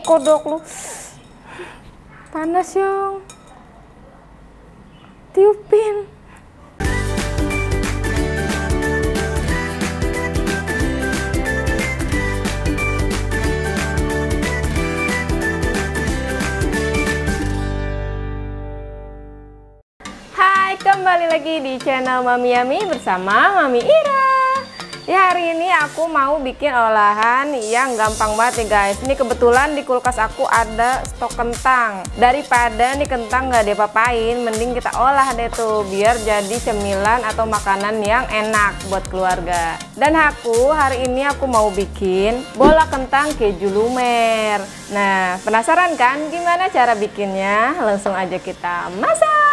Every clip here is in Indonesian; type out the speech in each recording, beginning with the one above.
Kodok lu. Panas yang. Tiupin. Hai, kembali lagi di channel Mami Yami bersama Mami Ira. Ya, hari ini aku mau bikin olahan yang gampang banget nih guys. Ini kebetulan di kulkas aku ada stok kentang. Daripada nih kentang nggak diapa-apain, mending kita olah deh tuh biar jadi cemilan atau makanan yang enak buat keluarga. Dan hari ini aku mau bikin bola kentang keju lumer. Nah, penasaran kan gimana cara bikinnya? Langsung aja kita masak.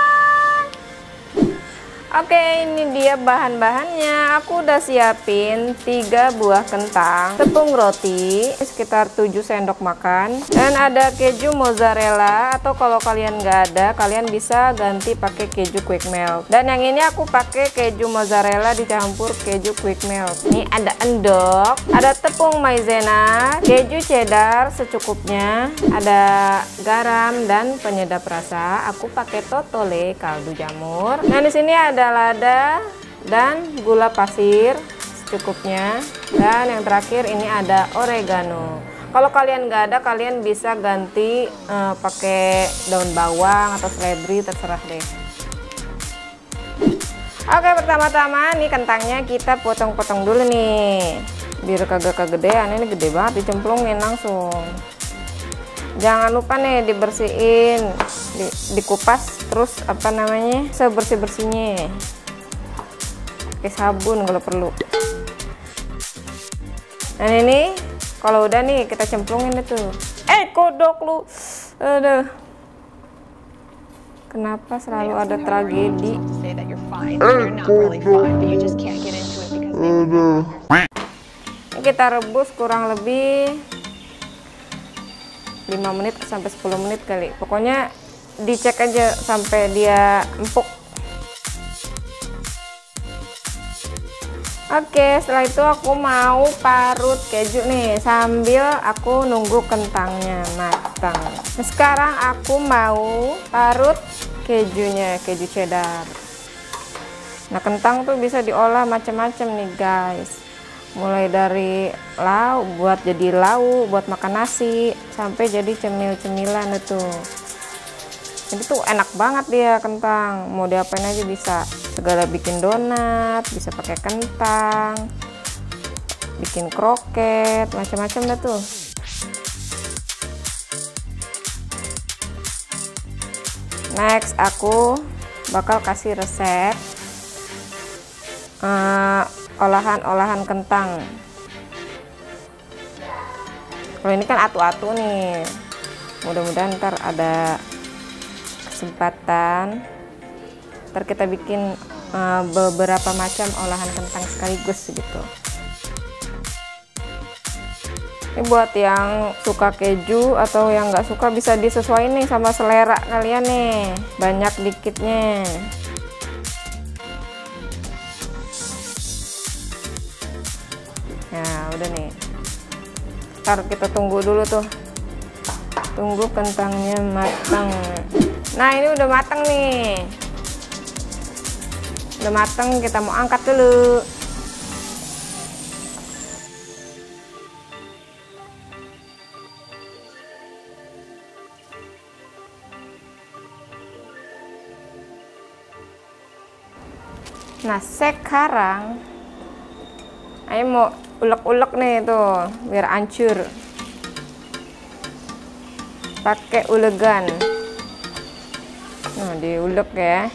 Oke, ini dia bahan-bahannya. Aku udah siapin 3 buah kentang, tepung roti sekitar 7 sendok makan, dan ada keju mozzarella, atau kalau kalian nggak ada, kalian bisa ganti pakai keju quick melt. Dan yang ini aku pakai keju mozzarella dicampur keju quick melt. Ini ada endok, ada tepung maizena, keju cheddar secukupnya, ada garam dan penyedap rasa. Aku pakai totole kaldu jamur. Nah, di sini ada lada dan gula pasir secukupnya, dan yang terakhir ini ada oregano. Kalau kalian nggak ada, kalian bisa ganti pakai daun bawang atau seledri, terserah deh. Oke, pertama-tama nih kentangnya kita potong-potong dulu nih biar kagak kegedean. Ini gede banget, dicemplungin langsung. Jangan lupa nih dibersihin, dikupas terus sebersih-bersihnya. Pakai sabun kalau perlu. Nah, ini kalau udah nih kita cemplungin itu. Kodok lu. Aduh. Kenapa selalu ada tragedi? Ini kita rebus kurang lebih 5 menit sampai 10 menit kali. Pokoknya dicek aja sampai dia empuk. Oke, setelah itu aku mau parut keju nih sambil aku nunggu kentangnya matang. Nah, sekarang aku mau parut kejunya, keju cheddar. Nah, kentang tuh bisa diolah macam-macam nih guys. Mulai dari buat jadi lauk, buat makan nasi, sampai jadi cemil-cemilan itu. Jadi tuh enak banget dia kentang. Mau diapain aja bisa. Segala bikin donat, bisa pakai kentang, bikin kroket, macam-macam dah tuh. Next, aku bakal kasih resep olahan kentang. Kalau ini kan atu-atu nih, mudah-mudahan ntar ada kesempatan, ntar kita bikin beberapa macam olahan kentang sekaligus gitu. Ini buat yang suka keju atau yang nggak suka bisa disesuaikan nih sama selera kalian nih, banyak dikitnya. Nah, udah nih. Ntar kita tunggu dulu tuh. Tunggu kentangnya matang. Nah, ini udah matang nih. Udah matang, kita mau angkat dulu. Nah, sekarang ayo mau ulek-ulek nih tuh biar hancur. Pakai ulegan. Nah, diulek ya.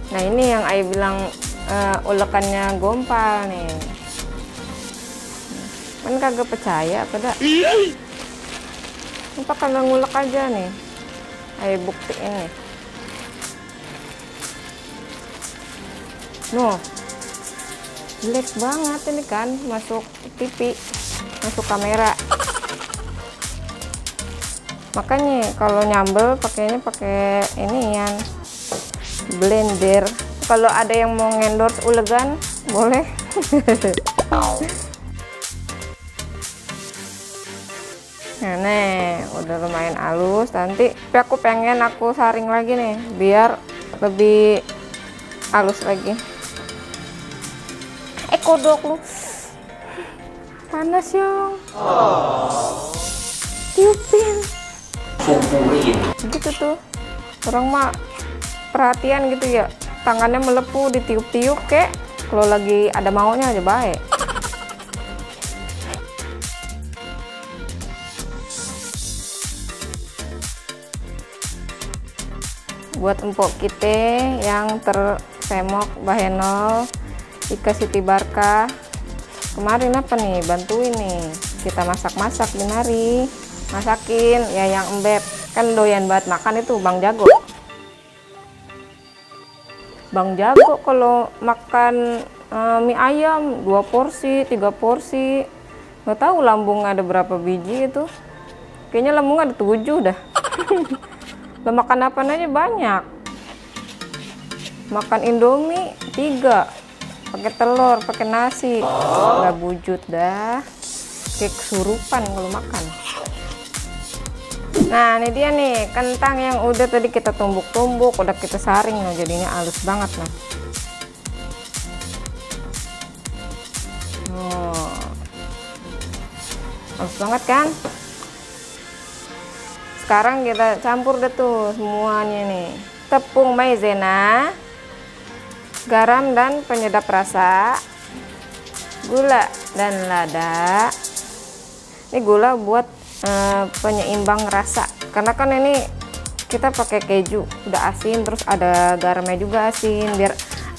Nah, ini yang Ayah bilang ulekannya gompal nih. Kan kagak percaya pada. Apa kagak ngulek aja nih. Ayo buktiin nih. Noh, jelek banget ini kan, masuk TV, masuk kamera. Makanya kalau nyambel pakainya pakai ini yang blender. Kalau ada yang mau endorse Ulegan boleh. Nah, nih udah lumayan halus. Nanti tapi aku pengen aku saring lagi nih biar lebih halus lagi. Kodok lu panas ya. Tiupin gitu tuh orang mah perhatian gitu ya, tangannya melepuh ditiup-tiup kek kalau lagi ada maunya aja baik. Buat empok kita yang tersemok bahenol Ika Siti Barka kemarin apa nih, bantuin nih kita masak-masak di mari, masakin ya yang embeb kan doyan banget makan itu Bang Jago. Bang Jago kalau makan mie ayam 2 porsi 3 porsi nggak tahu lambung ada berapa biji itu, kayaknya lambung ada 7 dah. Lo makan apa aja banyak, makan Indomie 3 pakai telur, pakai nasi, nggak wujud dah, kayak kesurupan kalau makan. Nah ini dia nih kentang yang udah tadi kita tumbuk-tumbuk, udah kita saring, nah jadinya halus banget nah. Halus banget kan. Sekarang kita campur deh tuh semuanya nih, tepung maizena, garam dan penyedap rasa, gula dan lada. Ini gula buat penyeimbang rasa, karena kan ini kita pakai keju udah asin, terus ada garamnya juga asin biar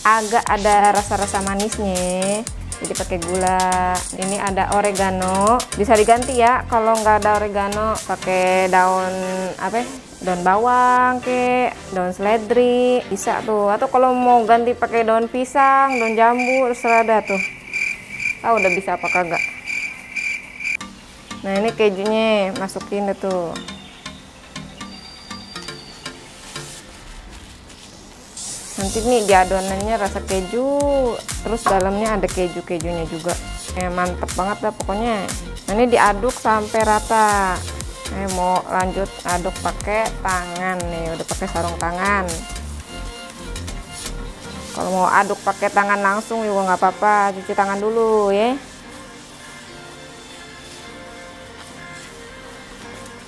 agak ada rasa-rasa manisnya, jadi pakai gula. Ini ada oregano, bisa diganti ya kalau nggak ada oregano pakai daun apa, daun bawang ke daun seledri bisa tuh, atau kalau mau ganti pakai daun pisang, daun jambu, terserah dah tuh. Udah bisa apa kagak. Nah ini kejunya masukin deh tuh. Nanti nih di adonannya rasa keju, terus dalamnya ada kejunya juga. Mantep banget dah pokoknya. Nah ini diaduk sampai rata. Mau lanjut aduk pakai tangan nih, udah pakai sarung tangan. Kalau mau aduk pakai tangan langsung juga nggak apa-apa, cuci tangan dulu ya.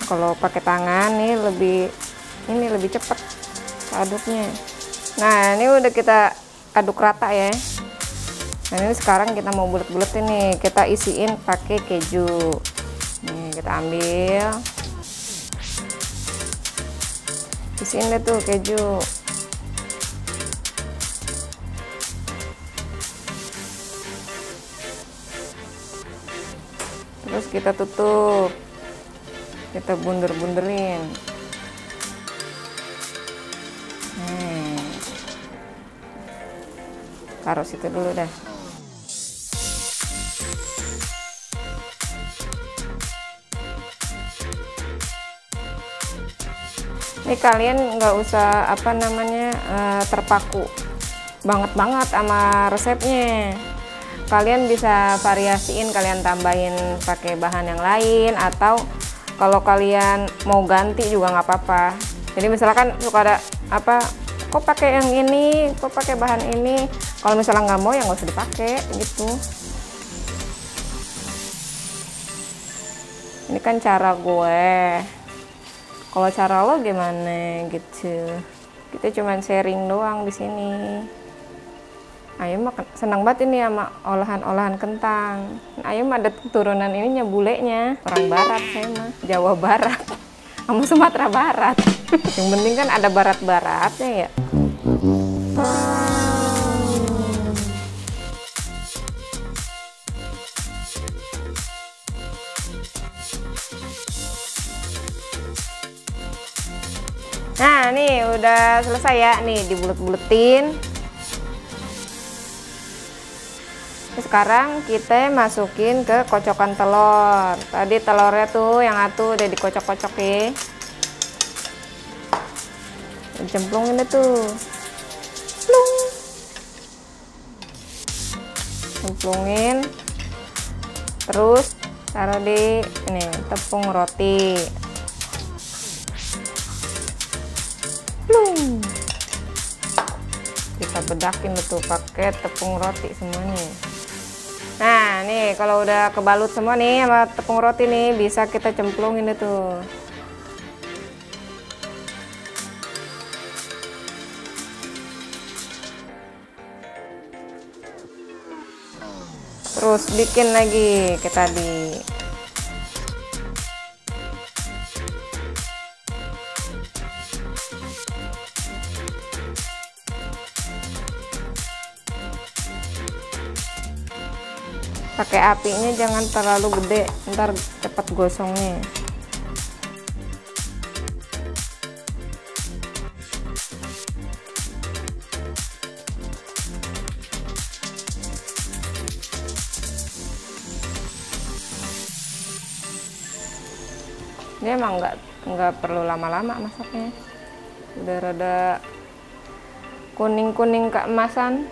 Kalau pakai tangan nih lebih cepet aduknya. Nah ini udah kita aduk rata ya. Nah ini sekarang kita mau bulet-buletin nih, kita isiin pakai keju. Nih kita ambil, isiin deh tuh keju. Terus kita tutup, kita bunder-bunderin. Taruh situ dulu dah. Ini kalian nggak usah apa namanya terpaku banget sama resepnya. Kalian bisa variasiin, kalian tambahin pakai bahan yang lain, atau kalau kalian mau ganti juga nggak apa-apa. Jadi misalkan suka ada apa, kok pakai yang ini, kok pakai bahan ini, kalau misalnya nggak mau ya nggak usah dipakai gitu. Ini kan cara gue, kalau cara lo gimana gitu. Kita cuman sharing doang di sini. Ayam mah senang banget ini sama olahan-olahan kentang. Ayam ada keturunan ininya, bulenya orang barat, saya mah Jawa Barat sama Sumatera Barat. Yang penting kan ada barat-baratnya ya. Nah nih udah selesai ya, nih dibulet-buletin. Sekarang kita masukin ke kocokan telur. Tadi telurnya tuh yang atu udah dikocok-kocok ya. cemplungin tuh, plung, cemplungin, terus taruh di ini tepung roti, plung. Kita bedakin tuh pakai tepung roti semuanya. Nah nih kalau udah kebalut semua nih sama tepung roti nih, bisa kita cemplungin tuh. Terus bikin lagi kayak tadi. Pakai apinya jangan terlalu gede, ntar cepat gosongnya. Dia emang nggak perlu lama-lama masaknya. Udah rada kuning-kuning keemasan.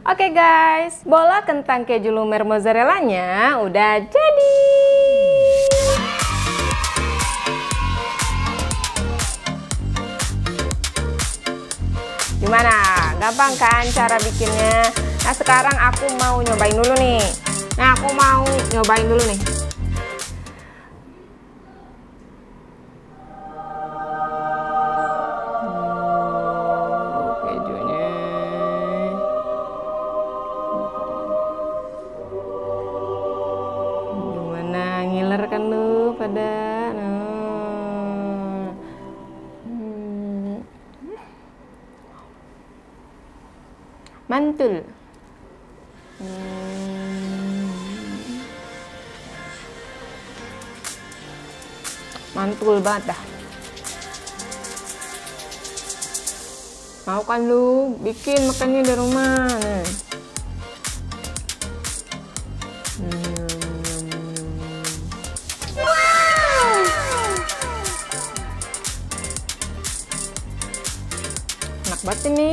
Oke guys, bola kentang keju lumer mozzarellanya udah jadi. Gimana? Gampang kan cara bikinnya? Nah sekarang aku mau nyobain dulu nih. Ngiler kan lu pada mantul. Mantul banget dah. Mau kan lu bikin makannya di rumah. Enak banget ini.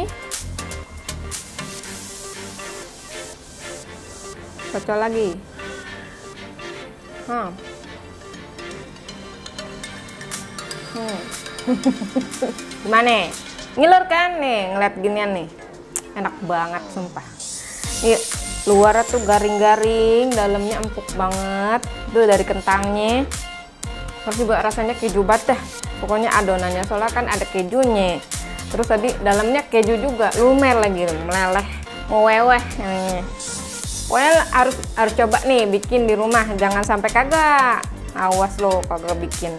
Kocok lagi. Gimana? Ngiler kan nih ngeliat ginian nih. Enak banget sumpah. Nih luar tuh garing-garing, dalamnya empuk banget. Tuh dari kentangnya. Terus juga rasanya keju banget dah. Pokoknya adonannya soalnya kan ada kejunya. Terus tadi dalamnya keju juga, lumer lagi, meleleh, meweweh. Pokoknya harus coba nih bikin di rumah, jangan sampai kagak. Awas lo kagak bikin.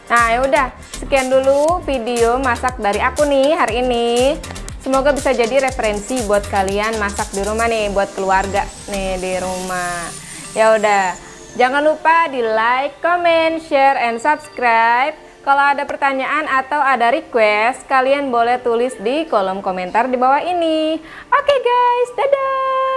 Nah ya udah, sekian dulu video masak dari aku nih hari ini. Semoga bisa jadi referensi buat kalian masak di rumah nih, buat keluarga nih di rumah. Ya udah, jangan lupa di like, comment, share, and subscribe. Kalau ada pertanyaan atau ada request, kalian boleh tulis di kolom komentar di bawah ini. Oke guys, dadah!